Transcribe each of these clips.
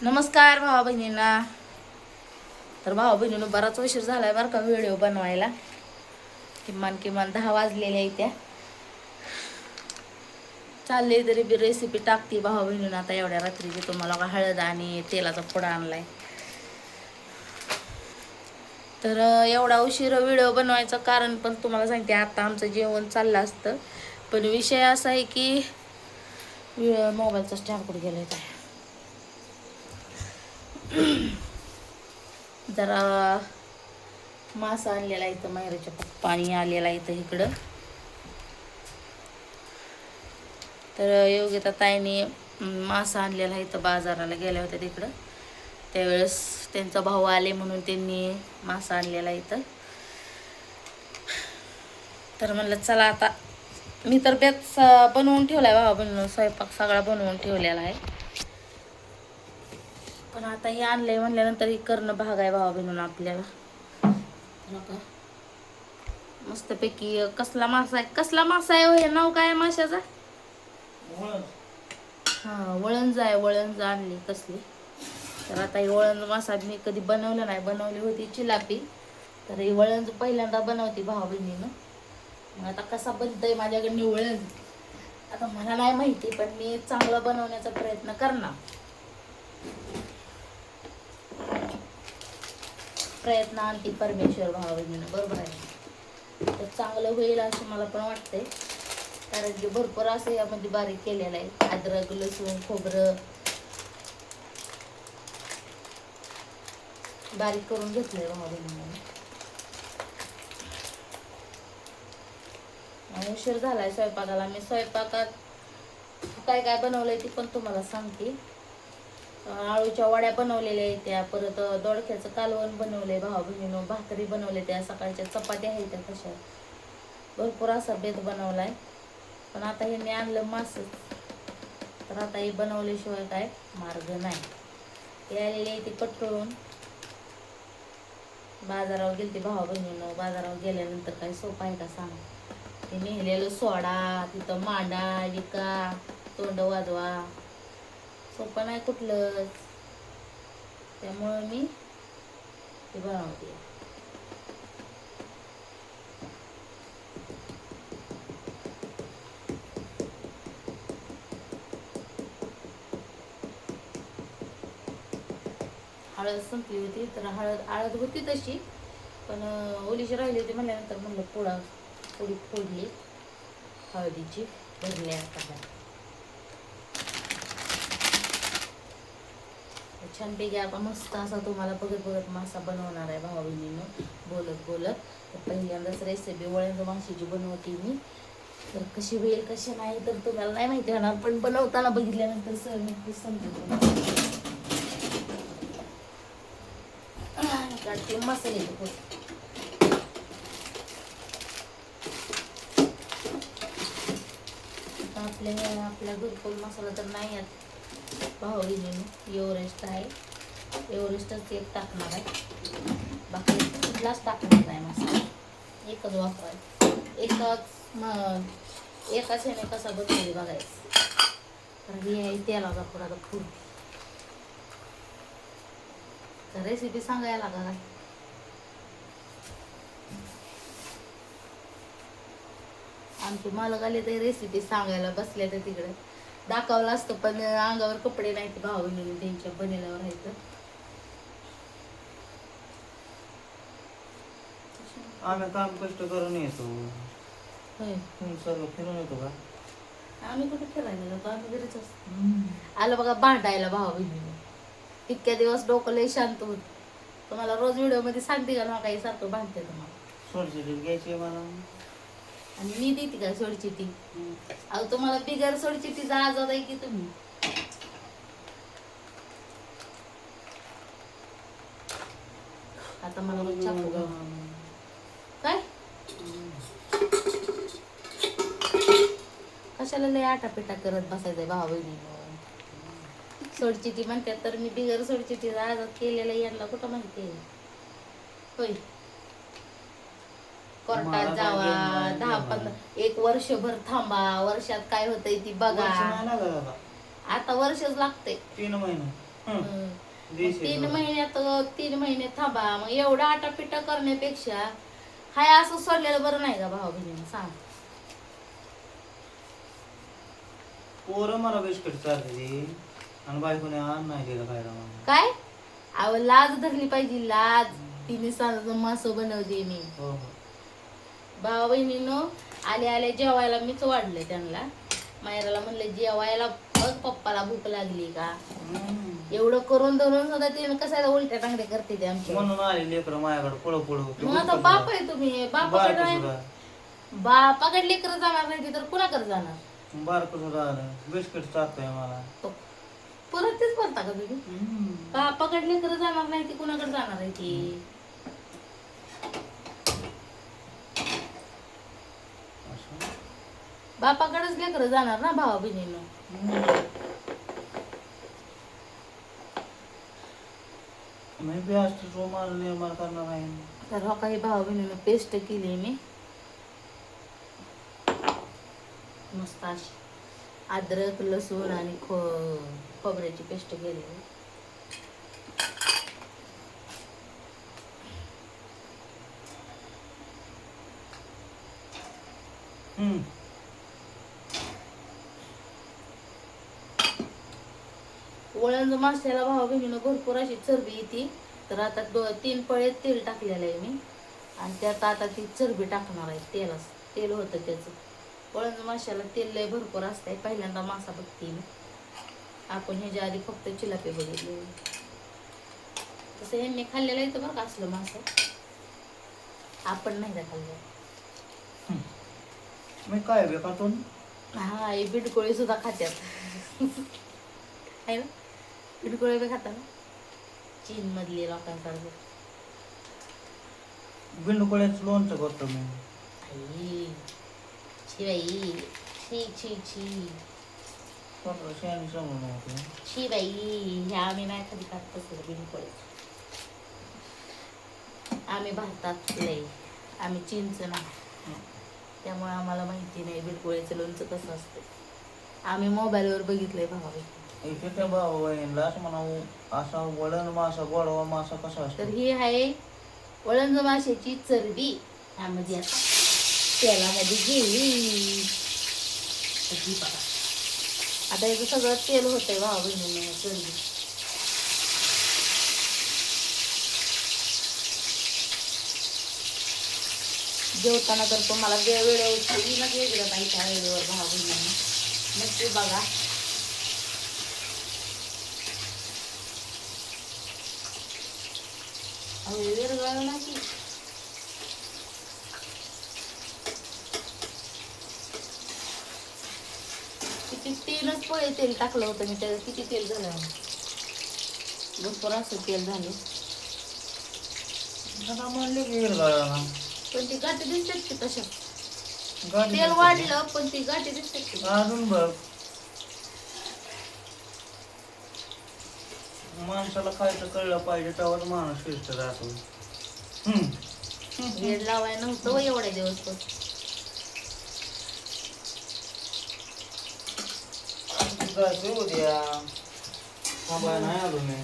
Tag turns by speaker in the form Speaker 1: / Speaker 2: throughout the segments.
Speaker 1: नमस्कार भावा बहिणींना. तर भावा बहिणीनं बराच उशीर झालाय बरं का व्हिडिओ बनवायला. किमान 10 वाजलेल्या आहेत त्या. चालले तरी बी रेसिपी टाकते भावा बहिणीनं आता एवढ्या रात्रीची. तुम्हाला का हळद आणि तेलाचा पुडा आणलाय. तर एवढा उशीर व्हिडिओ बनवायचं कारण पण तुम्हाला सांगते, आता आमचं जेवण चाललं असतं. पण विषय असा आहे की मोबाईलचा स्टँड कुठे गेलाय काय. जरा मासा आणलेला इथं माहेरच्या पप्पानी आलेला इथं इकडं. तर योगिता ताईने मासा आणलेला इथं बाजाराला गेल्या होत्या तिकडं. त्यावेळेस त्यांचा भाऊ आले म्हणून त्यांनी मासा आणलेला इथं. तर म्हणलं चला आता मी तर बेत बनवून ठेवलाय भावा बनवून, स्वयंपाक सगळा बनवून ठेवलेला आहे. पण आता हे आणलंय म्हणल्यानंतर हे करणं भाग आहे भावा बनवून आपल्याला. मस्तपैकी कसला मासा आहे, कसला मासा आहे हे नाव काय माशाचा? हा वळंज आहे, वळंज आणली कसली. तर आता ही वळंज मासा मी कधी बनवलं नाही, बनवली होती चिलापी. तर ही वळंज पहिल्यांदा बनवते भावा बहिणीनं. मग आता कसा बनतंय माझ्याकडनं वळंज आता मला नाही माहिती, पण मी चांगलं बनवण्याचा प्रयत्न करणार. प्रयत्न आणखी परमेश्वर भावा बहिणीनं, बरोबर आहे. तर चांगलं होईल असं मला पण वाटतंय. कारण की भरपूर असं यामध्ये बारीक केलेलं आहे. अद्रक, लसूण, खोबरं बारीक करून घेतलंय भावा बहिणीनं. उशीर झालाय स्वयंपाकाला. मी स्वयंपाकात काय काय बनवलंय ते पण तुम्हाला सांगते. आळूच्या वड्या बनवलेल्या आहेत त्या, परत दोडक्याचं कालवण बनवलंय भावा बहिणीनं, भाकरी बनवले त्या, सकाळच्या चपात्या आहेत त्या, कशा भरपूर असा बेत बनवलाय. पण आता हे मी आणलं मास, तर आता हे बनवल्याशिवाय काय मार्ग नाही. हे आलेले आहे ते कटळून बाजारावर गेलते भावा बहिणीनं. बाजारावर गेल्यानंतर काही सोपं आहे का सांग. ते नेलेलं सोडा, तिथं मांडा विका, तोंड वाजवा, सोपं नाही कुठलंच. त्यामुळं मी ते बनवते. हळद संपली होती, तर हळद होती तशी, पण ओलीची राहिली होती म्हणल्यानंतर म्हणलं थोडी फोडली हळदीची, भरल्या आता. छानपैकी आता मस्त असा तुम्हाला बघत मासा बनवणार आहे भावा बहिणीनं, बोलत. तर पहिल्यांदाच रेसिपी वळंज माशाची बनवते मी. तर कशी होईल कशी नाही तर तुम्हाला नाही माहिती होणार, पण बनवताना बघितल्यानंतर सर नक्कीच समजेल. काढते मसाले आपल्या घरपोच मसाला तर नाही आहेत भावा बहिणीनं. एव्हरेस्ट आहे, एव्हरेस्टच एक टाकणार आहे, बाकी कुठलाच टाकणार नाही मसाला. एकच वापरायचं, एकाच ह्याने कसा बनवले बघायचं. तर हे आहे तेलाचा पुडा फूड. तर रेसिपी सांगायला का काय? आमचे मालक आले तर रेसिपी सांगायला बसले तर तिकडे दाखवलं असतं, पण अंगावर कपडे नाहीत भावा बहिणीने त्यांच्या बनेल्यावर आहेत.
Speaker 2: आम्ही काम कष्ट करून येतो,
Speaker 1: होय
Speaker 2: तुम्ही सर्व फिरून येतो का?
Speaker 1: आम्ही कुठे फिरायला जातो, आम्ही घरीच असतो. आलं बघा भांडायला भावा बहिणीने. इतक्या दिवस डोकं लय शांत होत. तुम्हाला रोज व्हिडिओ मध्ये सांगते का ना काही सारखं भांडते तुम्हाला.
Speaker 2: सोडचिटी घ्यायची मला
Speaker 1: आणि मी देते का सोडचिटी? अहो तुम्हाला बिगर सोडचिटीचा आजाद आहे की तुम्ही. आता मला काय कशाला लय आटापिटा करत बसायचंय भावा बहिणीनं. सोडचिटी म्हणतात तर मी बिगर सोडचिटीचा आजाद केलेला यांना कुठं माहिती आहे होय. कोर्टात जावा, 10-15 1 वर्षभर थांबा, वर्षात काय होतंय ती बघा. आता वर्षच लागते,
Speaker 2: 3 महिने.
Speaker 1: मग
Speaker 2: देशी
Speaker 1: 3 महिने थांबा. मग एवढं आटापिटा करण्यापेक्षा हाय असं सोडलेलं बरं नाही का भाऊ बहिणीनं सांग.
Speaker 2: पोरं मला बिस्किट चालते आणि बायकोने आण नाही दिलं खायला मला.
Speaker 1: काय अहो लाज धरली पाहिजे लाज. तिने साधं मासं बनवते मी.
Speaker 2: हो हो.
Speaker 1: भाऊ बहिणीनं आले आले जेवायला मीच वाढले त्यांना. मायराला म्हणले जेवायला बघ पप्पाला भूक लागली का. एवढं करून धरून सुद्धा ते कसा उलट्या टांगड्या करते ते आमच्या.
Speaker 2: म्हणून आले लेकर माझ्याकडे पुढं पुढं.
Speaker 1: मग आता बाप आहे तुम्ही. बापाकडे नाही बापाकडे लेकर जाणार नाही तर कुणाकडे जाणार.
Speaker 2: बारकं सुद्धा आलं बिस्किट चालतंय मला.
Speaker 1: परत तेच बोलता का तुम्ही. बापाकडे लेकर जाणार नाही ती कुणाकडे जाणार आहे ती. बापाकडेच लेकर जाणार ना भावा बहिणीनं.
Speaker 2: मी बी असतो जो मला निर्माण करणार आहे.
Speaker 1: तर हो काही भावा बहिणीनं पेस्ट केली मी मस्त अशी. अद्रक लसूण आणि खोबऱ्याची पेस्ट केली. वळण माश्याला भावा बहिणीनं भरपूर अशी चरबी येते. तर आता 3 पळे तेल टाकलेलं आहे मी आणि त्यात आता ती चरबी टाकणार आहे. तेल होतं त्याचं. वळण माश्याला तेल लय भरपूर असतंय. पहिल्यांदा मासा बघते मी. आपण ह्याच्या आधी फक्त चिलापी बघितले. तसं हे मी खाल्लेलं आहे तर बरं का असलं मासं. आपण नाही का खाल्लं.
Speaker 2: मी काय बे खातो.
Speaker 1: हा हे बिडकोळी सुद्धा खात्यात आहे ना. बिडकोळी बी खाता ना चीन मधली लोकांसारखं.
Speaker 2: बिंडकोळ्याचं लोणचं करतो मी.
Speaker 1: आई छी बाई छी छी छी छी बाई. ह्या आम्ही नाही कधी खात तसं बिनकोळी. आम्ही भारतात लय. आम्ही चीनचं नाही त्यामुळे आम्हाला माहिती नाही बिनकोळीचं लोणचं कसं असतं. आम्ही मोबाईलवर बघितलंय भावा.
Speaker 2: त्या भाऊ बहिणीला असं म्हणावं असा वळण मासा गोडवा मासा कसा असतो.
Speaker 1: तर ही आहे वळंज माशाची चरबी. त्यामध्ये आता तेलामध्ये गेली. आता याचं सगळं तेल होतंय भावा बहिणीने चरबी. जेवताना तर तुम्हाला वेळेवर चवीनच वेगळं काही त्या वेळेवर भावा बहिणीने नक्की बघा. वेगळं ना की किती 3च पळे तेल टाकलं होतं मी. त्याचं किती तेल झालं भरपूर असं तेल झालं.
Speaker 2: म्हणले की विरघळला
Speaker 1: पण ती गाठी दिसतात की तशा.
Speaker 2: गाठी
Speaker 1: तेल वाढलं पण ती गाठी दिसतात की.
Speaker 2: अजून बघ माणसाला खायचं कळलं पाहिजे तेव्हाच माणूस श्रेष्ठ राहतो.
Speaker 1: वेळ लावाय नव्हतं एवढ्या दिवस पण.
Speaker 2: जायचं उद्या थांबाय नाही आलो मी.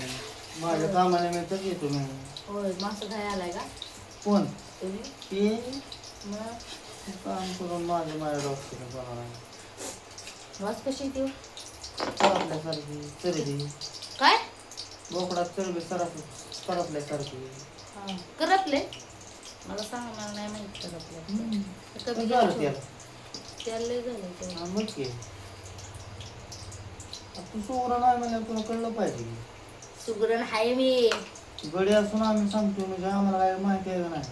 Speaker 2: माझ्या कामाने मी तर येतो मी.
Speaker 1: होय मासं खाय आलाय का
Speaker 2: कोण
Speaker 1: तुम्ही.
Speaker 2: ते
Speaker 1: मग
Speaker 2: काम करून माझ्या डॉक्टर बनवणार
Speaker 1: वास कशी येते
Speaker 2: आपल्यासारखी चरबी
Speaker 1: काय
Speaker 2: बोकडात चरबी करपल्यासारखी.
Speaker 1: हा करपले. मला सांगा मला नाही माहित करपले. कमी
Speaker 2: झालं त्याला.
Speaker 1: त्याला लय झालं ते.
Speaker 2: हा मग की तू सुगरण आहे म्हणजे तुला कळलं पाहिजे.
Speaker 1: सुगरण हाय मी.
Speaker 2: गडी असून आम्ही सांगतो म्हणजे आम्हाला काय माहिती आहे का नाही.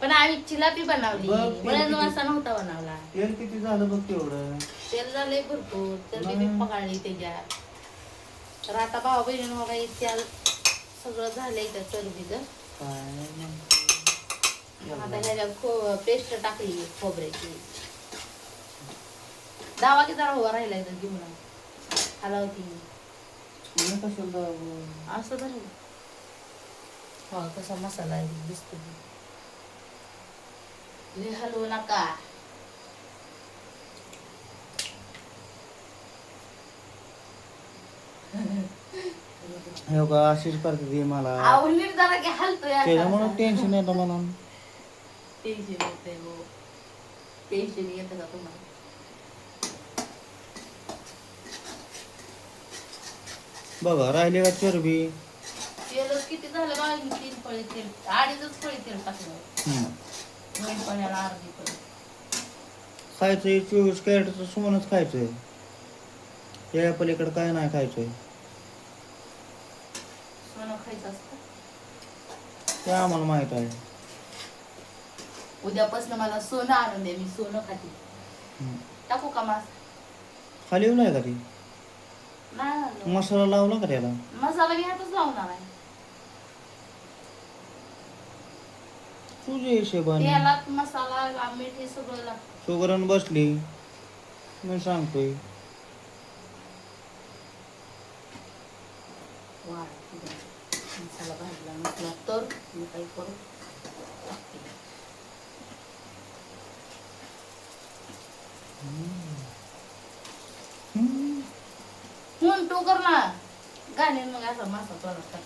Speaker 1: पण आम्ही चिलापी बनवली.
Speaker 2: बघ,
Speaker 1: वळण मासा नव्हता बनवला.
Speaker 2: तेल किती झालं बघ तेवढं.
Speaker 1: तेल झालंय भरपूर. तर मी पकाळली त्याच्यात. तर आता भाऊ बहिणी बघा त्याला सगळं झालंय त्या चरबीचं. आता ह्याच्यात पेस्ट टाकली खोबऱ्याची. दावा की जरा उभा राहिलाय तर घेऊन हलावती असं झालं. हा कसा मसाला दिसतो. लय हलवू नका.
Speaker 2: हे का अशीच करते ती मला
Speaker 1: अहो नीट जरा की हलतोय
Speaker 2: त्याच्यामुळे टेन्शन येतं मला.
Speaker 1: टेन्शन येतंय हो. टेन्शन येतं का तुम्हाला?
Speaker 2: बघा राहिली का चरबी.
Speaker 1: तेलच किती झालं बघा की 3 पळी तेल 2.5 पळी तेल टाकलं.
Speaker 2: हम्म.
Speaker 1: 2 पळ्याला अर्धी पळी.
Speaker 2: खायचंय 24 कॅरेटचं सोनच खायचंय. त्या पलीकडे काय नाही खायचंय.
Speaker 1: सोनं खायचं असतं.
Speaker 2: ते आम्हाला माहित आहे.
Speaker 1: उद्यापासून मला सोनं आणून दे, मी सोनं खाते.
Speaker 2: हम्म.
Speaker 1: टाकू का मास?
Speaker 2: खाली नाही का ती
Speaker 1: नाही आणलं.
Speaker 2: मसाला लावला का त्याला.
Speaker 1: मसाला मी हातच लावणार आहे.
Speaker 2: तुझ्या हिशोबाने
Speaker 1: तेलात मसाला मीठ हे सगळं लागतं.
Speaker 2: शुगरन बसली मी सांगतोय.
Speaker 1: मसाला भाजला नसला तर मी काही करू टाकते. टू कर ना गाणे मग असा मासा तोंडात टाक.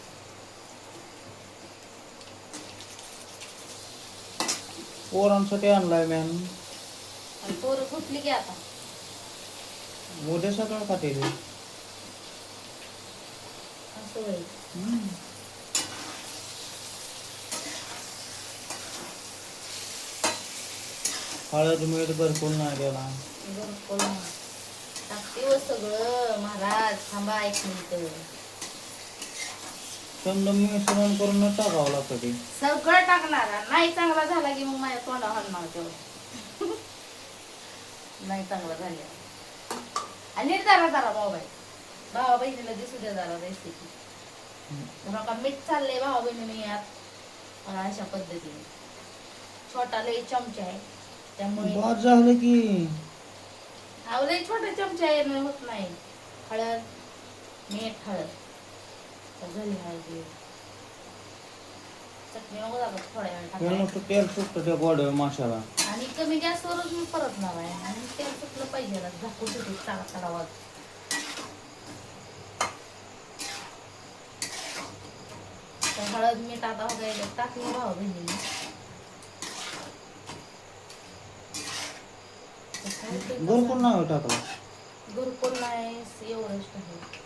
Speaker 2: पोरांसाठी आणलाय मॅन.
Speaker 1: आणि पोरं फुटली की आता
Speaker 2: उद्या सकाळ खाते ते.
Speaker 1: असं होईल.
Speaker 2: हळद मीठ भरपूर नाही त्याला.
Speaker 1: टाकते हो सगळं महाराज. थांबा 1 मिनिट.
Speaker 2: समजा मिश्रण करून टाकावं लागतं ते.
Speaker 1: सगळं टाकणार नाही चांगला झाला की मग माझ्या तोंडावर हलणार तेवढं. नाही चांगला झाल्या आणि नीट जरा मोबाईल भावा बहिणीला दिसू द्या जरा रेसिपी. का मीठ चाललंय भावा बहिणीने यात अशा पद्धतीने. छोटा लय चमचा आहे त्यामुळे
Speaker 2: बाद झालं की
Speaker 1: लय छोटा चमचा आहे होत नाही. हळद मीठ हळद झाली हळद. चटणी नको जातात थोड्या वेळ टाकायला.
Speaker 2: नुसतं तेल सुटतं त्या गोड माशाला.
Speaker 1: आणि कमी गॅसवरच मी परतणार आहे आणि तेल सुटलं पाहिजे झाकून सुटू चारा आवाज. हळद मीठ आता वगैरे टाकली भावा बहिणीने.
Speaker 2: भरपूर नाही टाकलं.
Speaker 1: भरपूर नाही एवढंच टाकलं.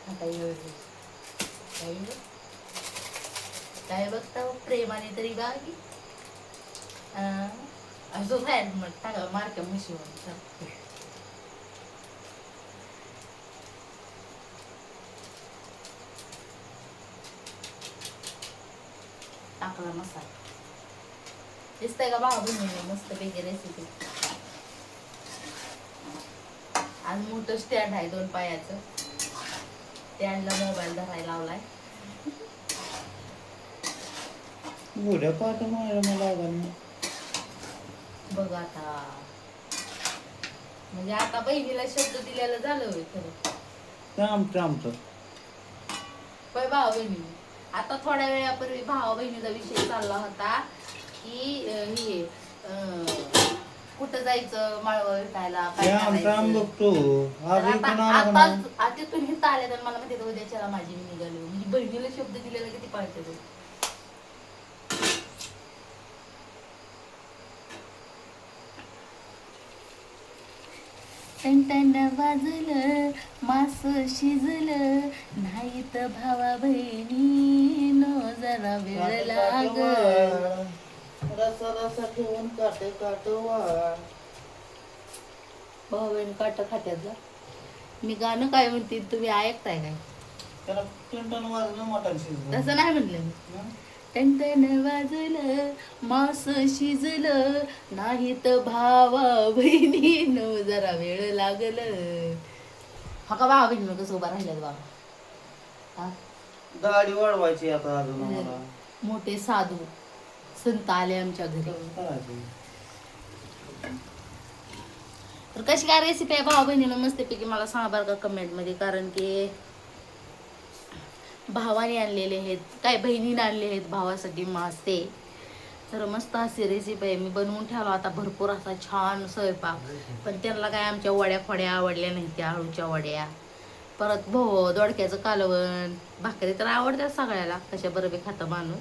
Speaker 1: आता काय बघता प्रेमाने तरी बागी असं बाहेर मग टाका मार्क म्हशीवर. टाकला मसाला दिसतंय का भावा बहिणीने मस्त पैकी रेसिपी. आज मोठं स्टँड आहे 2 पायाचं. स्टँडला मोबाईल धरायला लावलाय.
Speaker 2: उद्या पाठ मला
Speaker 1: बघ आता म्हणजे आता बहिणीला शब्द दिलेलं झालं होय खरं.
Speaker 2: आमचं
Speaker 1: होय भावा बहिणी. आता थोड्या वेळापूर्वी भावा बहिणीचा विषय चालला होता की हे कुठं जायचं माळव विकायला काय करायचं.
Speaker 2: बघतो
Speaker 1: आता तिथून हित आले तर मला माहिती उद्याच्याला माझी मी निघाली. म्हणजे बहिणीला शब्द दिलेला किती पाळते. टन वाजलं मास शिजलं नाही तर भावा बहिणी नो जरा वेळ लागल.
Speaker 2: रसा ठेवून काटे वाढ.
Speaker 1: भावा बहिणी काट खात्यात. मी गाणं काय म्हणते तुम्ही ऐकताय काय?
Speaker 2: त्याला टन वाजलं मटण शिजलं.
Speaker 1: तसं नाही म्हणलं मी. टन वाजलं मास शिजलं नाही तर भावा बहिणीनो जरा वेळ लागल. हा का भावा बहिणी कसं उभा राहिल्यात बाबा.
Speaker 2: दाढी वाढवायची आता अजून मला.
Speaker 1: मोठे साधू संत आले आमच्या घरी. तर कशी काय रेसिपी आहे भावा बहिणीनं मस्तपैकी मला सांगा बरं का कमेंट मध्ये. कारण की भावाने आणलेले आहेत काय बहिणीने आणले आहेत भावासाठी मासे. तर मस्त अशी रेसिपी आहे. मी बनवून ठेवला आता भरपूर असा छान स्वयंपाक. पण त्यांना काय आमच्या वड्या फड्या आवडल्या नाही, त्या आळूच्या वड्या. परत दोडक्याचं कालवण, भाकरी तर आवडतात सगळ्याला, कशा बरोबर खातं माणूस.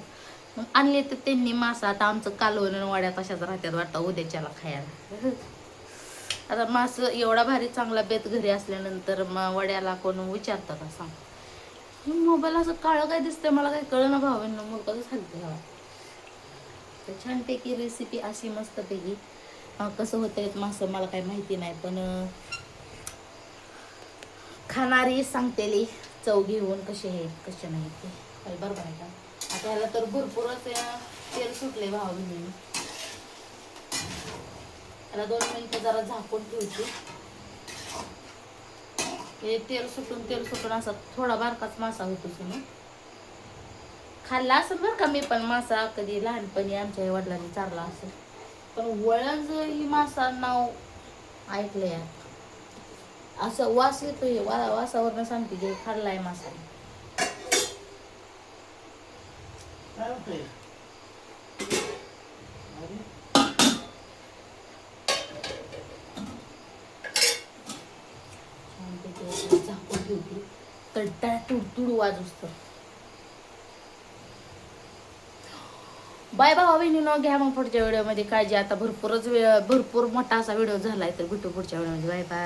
Speaker 1: मग आणले तर त्यांनी मासा. आता आमचं कालवण आणि वड्या तशाच राहत्यात वाटतं उद्याच्याला खायला. आता मास एवढा भारी चांगला बेत घरी असल्यानंतर मग वड्याला कोण विचारतं का सांग. मोबाईल असं काळं काय दिसतंय मला काही कळलं भावांना, मग कसं सांगते हवा. तर छानपैकी रेसिपी अशी मस्तपैकी. कसं होतं मासं मला काही माहिती नाही, पण खाणारी सांगतेली चव घेऊन कसे आहेत कसे नाही ते काही बरोबर आहे का. आता ह्याला तर भरपूरच तेल सुटले भावा बहिणीने. त्याला 2 मिनिटं जरा झाकून ठेवते. हे तेल सुटून असा थोडा बारकाच मासा होतोच ना. खाल्ला असेल बरं का मी पण मासा, कधी लहानपणी आमच्या वडिलांनी चारला असेल, पण वळज ही मासा नाव ऐकलंय. असं वास येतोय, वासावरनं सांगते की खाल्लाय मासा.
Speaker 2: काय होतंय?
Speaker 1: झाकून ठेवते तडतड तुडतुड वाजूस. बाय भावा बहिणीनं, घ्या मग पुढच्या व्हिडिओमध्ये काळजी. आता भरपूर मोठा असा व्हिडिओ झालाय, तर भेटू पुढच्या व्हिडिओमध्ये. Bye bye.